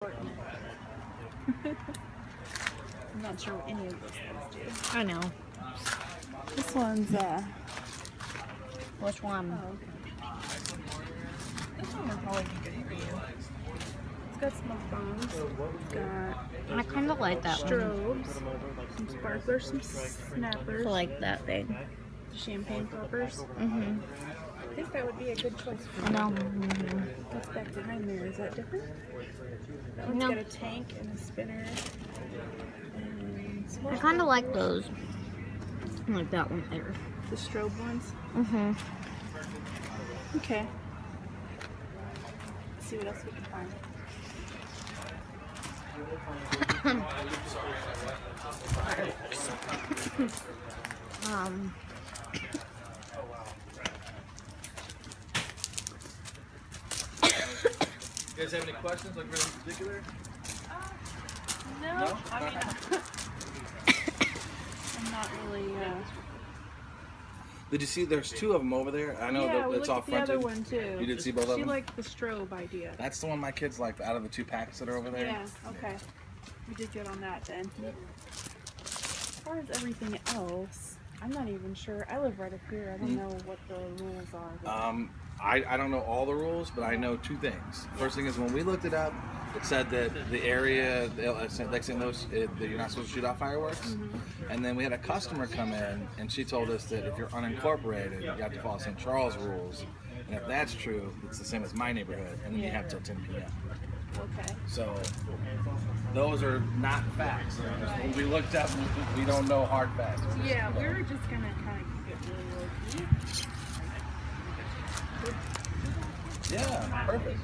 assortment. I'm not sure what any of those things do. I know. This one's Which one? oh, okay. This one would probably be good for you. It's got smoke bombs. It's got I kind of like that one. strobes, some sparklers, some snappers, I like that thing. champagne poppers. Mm-hmm. I think that would be a good choice for I you. know. Mm-hmm. What's back behind there? Is that different? That one's No. got a tank and a spinner. And some more I kind of like those. I like that one better. the strobe ones. Mm-hmm. Okay. Let's see what else we can find. You guys have any questions, like really particular? No, I mean, I'm not really. Did you see? There's two of them over there. I know Yeah, that we it's looked all at the fronted. other one too. You did see both of She them? liked the strobe idea. That's the one my kids like out of the two packs that are over there. Yeah. Okay. We did good on that then. As far as everything else, I'm not even sure. I live right up here. I don't know what the rules are. but- I don't know all the rules, but I know two things. First thing is when we looked it up, it said that the area, Lake St. Louis, that you're not supposed to shoot off fireworks. And then we had a customer come in, and she told us that if you're unincorporated, you have to follow St. Charles rules. And if that's true, it's the same as my neighborhood, and then you have till 10 p.m. Okay. So those are not facts. When we looked up, we don't know hard facts. Yeah, we were just gonna kind of keep it really low key. Yeah, perfect.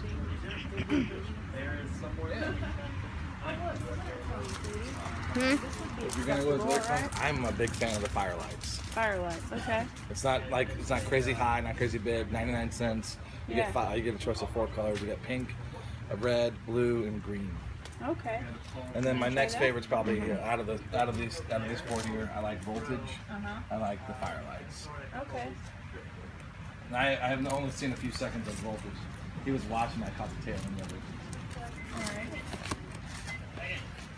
If you're gonna go with Lake, I'm a big fan of the firelights. Firelights. Okay. It's not crazy high, not crazy big. 99 cents. You Yeah. get you get a choice of 4 colors. You get pink, a red, blue, and green. Okay. And then my Try next that? favorite's probably out of these 4 here. I like voltage. I like the firelights. Okay. And I have only seen a few seconds of voltage. He was watching. I caught the tail end of it. All right.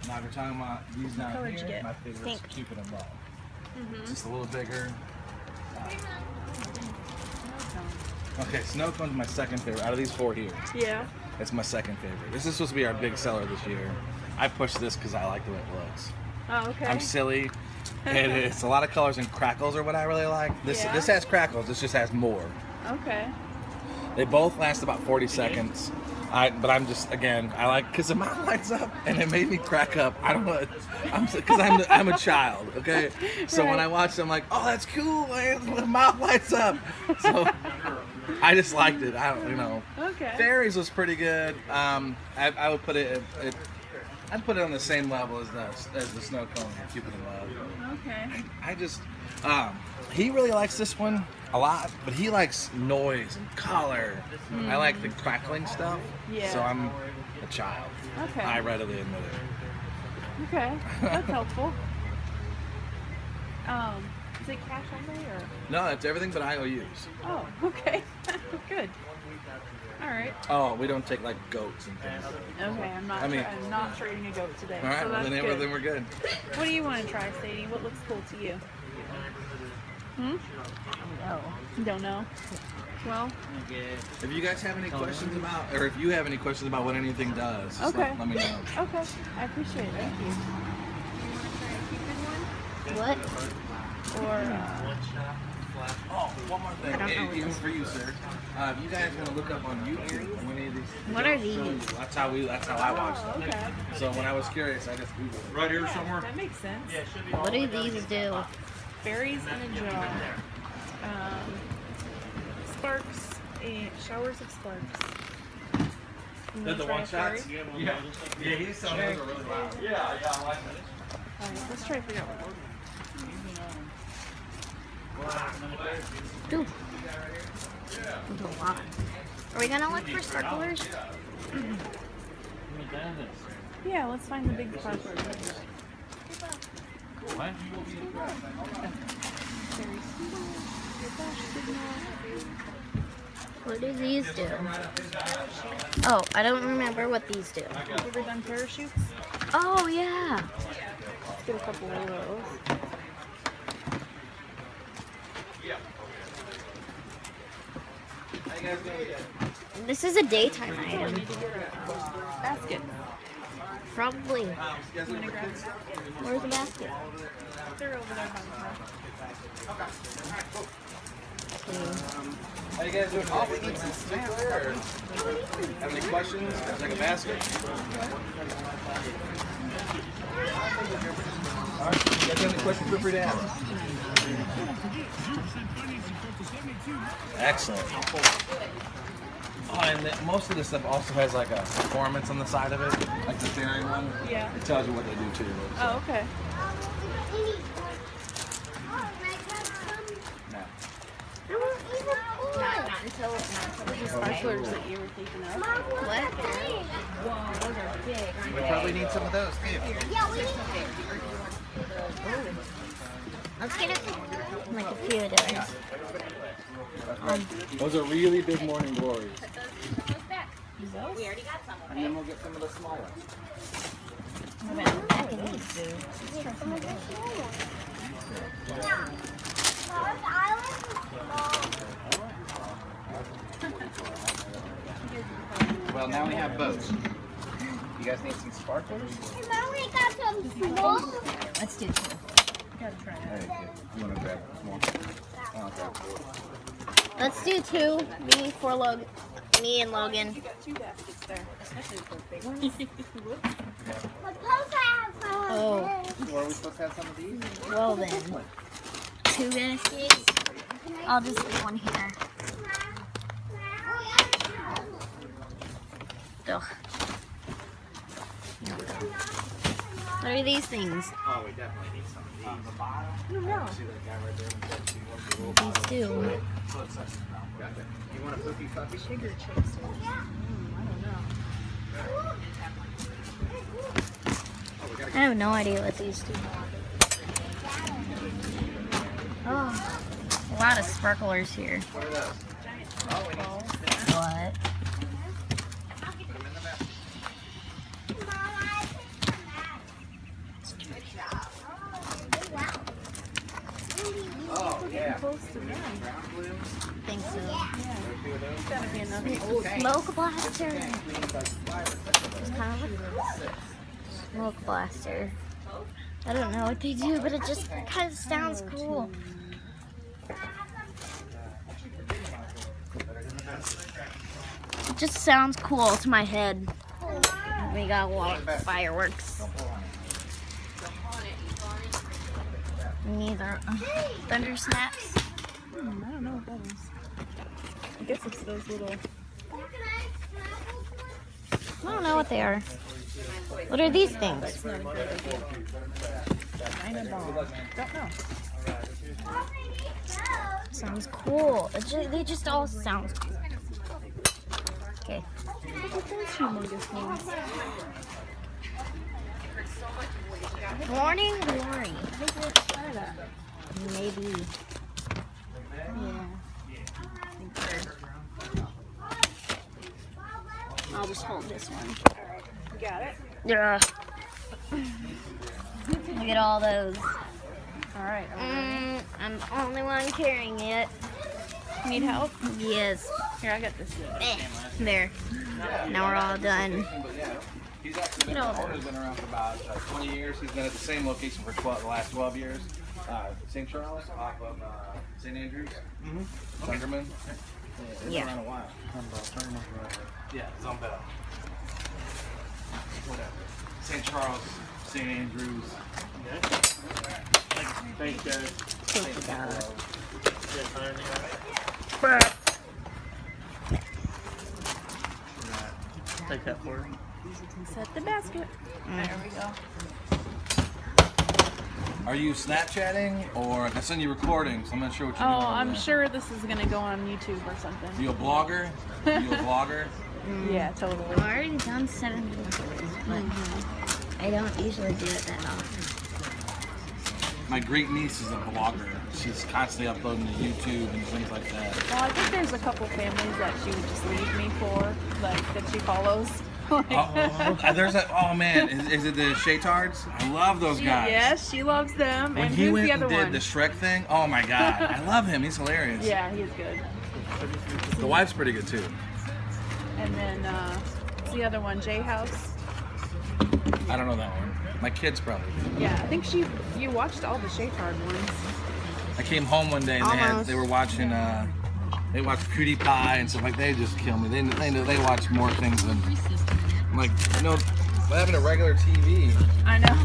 Now if you're talking about these down color did you here, get? my favorite is Pink. Cupid and Love. Just a little bigger. Okay, Snow Cone's my second favorite. Out of these 4 here, Yeah. it's my second favorite. This is supposed to be our big seller this year. I pushed this because I like the way it looks. Oh, okay. I'm silly. It's a lot of colors, and crackles are what I really like. This Yeah. this has crackles. This just has more. Okay. They both last about 40 seconds. But I'm just, again, I like, because the mouth lights up and it made me crack up. I don't know, because I'm a child, okay? So when Right. I watched it, I'm like, oh, that's cool, man. The mouth lights up. So I just liked it. I don't, Okay. Fairies was pretty good. I would put I'd put it on the same level as the Snow Cone and Cupid and Love. Okay. I just, he really likes this one a lot, but he likes noise and color. I like the crackling stuff. Yeah. So I'm a child. Okay. I readily admit it. Okay. That's helpful. Is it cash only or? No, it's everything but IOUs. Oh, okay. Good. All right. Oh, we don't take like goats and things. Okay, I'm not. I'm not trading a goat today. All right, so well, that's then good. we're good. What do you want to try, Sadie? What looks cool to you? No. You don't know. Well, If you guys have any questions about, or if you have any questions about what anything does, just Okay. let me know. okay. I appreciate it. Thank you. You want to try a Cupid one? What? Or Oh, one more thing, I don't know what even this for you, sir. If you guys want to look up on YouTube on any of these, What are I'll show you. these? That's how I watch them. okay. So when I was curious, I just Googled it. Right here Yeah, somewhere? that makes sense. What do these do? Berries in a jar. Sparks. Showers of sparks. You wanna The try a one shots? fairy? Yeah, he's selling those are really loud. Yeah, I like that. All right, let's try to figure out what we're Ooh. There's a lot. Are we gonna look for sparklers? Yeah, let's find the big sparkler. What? Very small. Your flash signal. What do these do? Oh, I don't remember what these do. Ever done parachutes? Oh, yeah. Let's get a couple of those. This is a daytime item. Basket. Probably. You wanna grab it? Where's the basket? They're over there by How you guys doing? Off eats in particular, or have any questions? Like a basket? All right. You guys have any questions? Feel free to ask. Excellent. Oh, and most of this stuff also has like a performance on the side of it, like the daring one. Yeah. It tells you what they do too. Oh, okay. Not until The sparklers that you were thinking of. What? Whoa, those are big, aren't We they? probably need some of those too. Yeah, we need. Let's get like a few of those. Those are really big morning glories. Those? And then we'll get some of the small ones. Back in these. Well, now we have boats. You guys need some sparklers? Let's do two. Gotta try it. There you go. You want to grab more? I'll grab four. Let's do two. Me and Logan. You got two baskets there, especially for big ones. Whoops. Oh, Or are we supposed to have some of these? well then. Two baskets. I'll just put one here. Ugh. What are these things? Oh, we definitely need some of these. I don't know. See that guy right there? These two. You want a cookie puppy? Sugar chasers. I don't know. I have no idea what these do. Oh, a lot of sparklers here. What are those? Oh, we need What? Oh, yeah. Close to them. Ground blue. Think so. There's gotta be another. Smoke blaster. It's kind of a smoke blaster. I don't know what they do, but it just kind of sounds cool. It just sounds cool to my head. We got a lot of fireworks. Neither thunder snaps. I don't know what that is. I guess it's those little. I don't know what they are. What are these things? That's not a great idea. Dynabomb. Don't know. Sounds cool. They just all sound cool. Okay. Look at those humongous ones. Morning glory. I think we'll try that. Maybe. Yeah. I'll just hold this one. You got it? Yeah. Look at all those. Alright. I'm the only one carrying it. Need help? Yes. Here, I got this. There. Now we're all done. He's actually been, owner's been around for about 20 years. He's been at the same location for the last 12 years. St. Charles, off of St. Andrews. Thunderman. He's Yeah. been around a while. Yeah, Zumbell. Whatever. St. Charles, St. Andrews. Thanks, guys. Take it out. Take that for her. Set the basket. There we go. Are you Snapchatting or I send you recording? So I'm not sure what you're doing. Oh, I'm over sure this is gonna go on YouTube or something. there. You a blogger? You a vlogger? Yeah, totally. I've already done 7 videos, but I don't usually do it that often. my great niece is a vlogger. She's constantly uploading to YouTube and things like that. Well, I think there's a couple families that she would just leave me for, like that she follows. There's a oh man, is it the Shaytards? I love those guys. Yes, she loves them. When and he who's went the other and did one? the Shrek thing, oh my god, I love him. He's hilarious. Yeah, he's good. The wife's pretty good too. And then what's the other one? J House. I don't know that one. My kids probably do. Yeah, I think you watched all the Shaytard ones. I came home one day and they were watching they watched PewDiePie and stuff like. They just kill me. They watch more things than I'm like. What happened to regular TV? I know.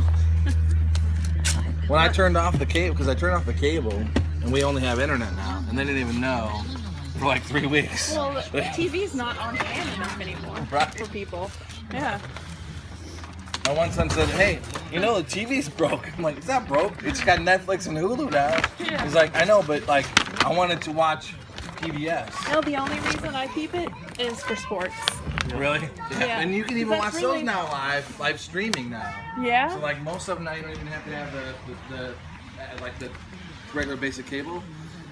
When I turned off the cable, because I turned off the cable and we only have internet now, and they didn't even know for like 3 weeks. Well, the TV's not on demand enough anymore Right. for people. Yeah. My one son said, "Hey, the TV's broke." I'm like, "It's not broke. It's got Netflix and Hulu now." Yeah. He's like, "I know, but like, I wanted to watch PBS." No, the only reason I keep it is for sports. Really? Yeah. And you can even That's watch really- those now live streaming now. Yeah. So like most of them now, you don't even have to have the regular basic cable.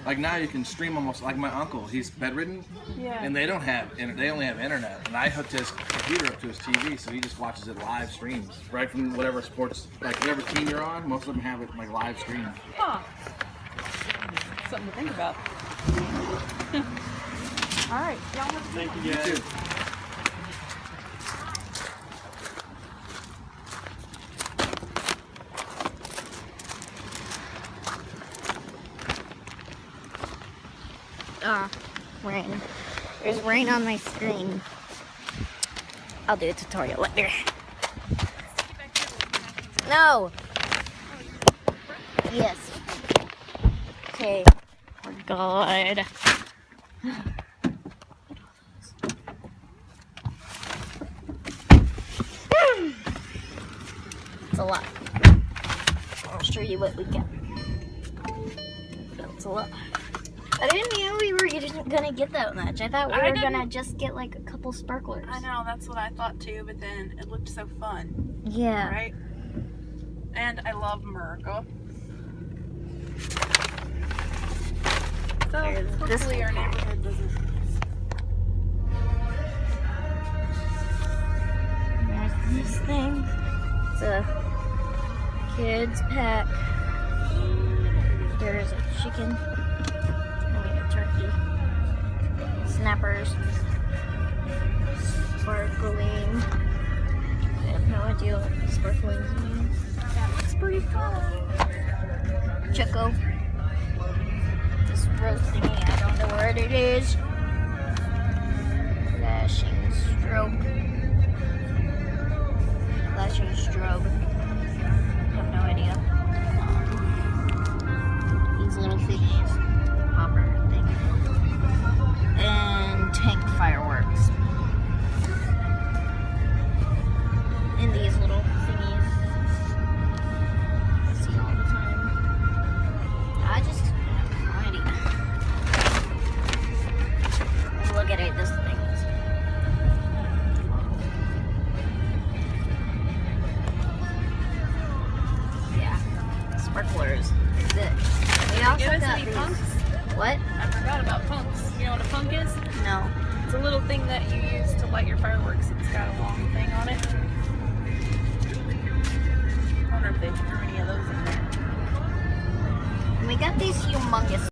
Like now you can stream almost like my uncle. He's bedridden, Yeah. and they only have internet. And I hooked his computer up to his TV, so he just watches it live streams right from whatever sports, like whatever team you're on. Most of them have it like live streamed. Huh. Something to think about. All right. Y'all have a good Thank one. you guys. Too. Rain. There's rain on my screen. I'll do a tutorial later. No! Yes. Okay. We're good. It's a lot. I'll show you what we get. That's a lot. I didn't know we were gonna get that much. I thought we were gonna just get like a couple sparklers. I know, that's what I thought too, but then it looked so fun, Yeah. right? And I love America. So There's this hopefully our neighborhood doesn't. There's this thing. It's a kids pack. There's a chicken. A turkey. Snappers. Sparkling. I have no idea what sparkling means. That looks pretty fun. Choco. This rose thingy, I don't know what it is. Flashing strobe. Flashing strobe. I have no idea. These little thingies. Hopper thing. And tank fireworks. And these little thingies. I see all the time. I just have no idea. Look at it, this thing is. Yeah, sparklers. Good. We also Give us got any these. punks? What? I forgot about punks. You know what a punk is? No. It's a little thing that you use to light your fireworks. It's got a long thing on it. I wonder if they threw any of those in there. We got these humongous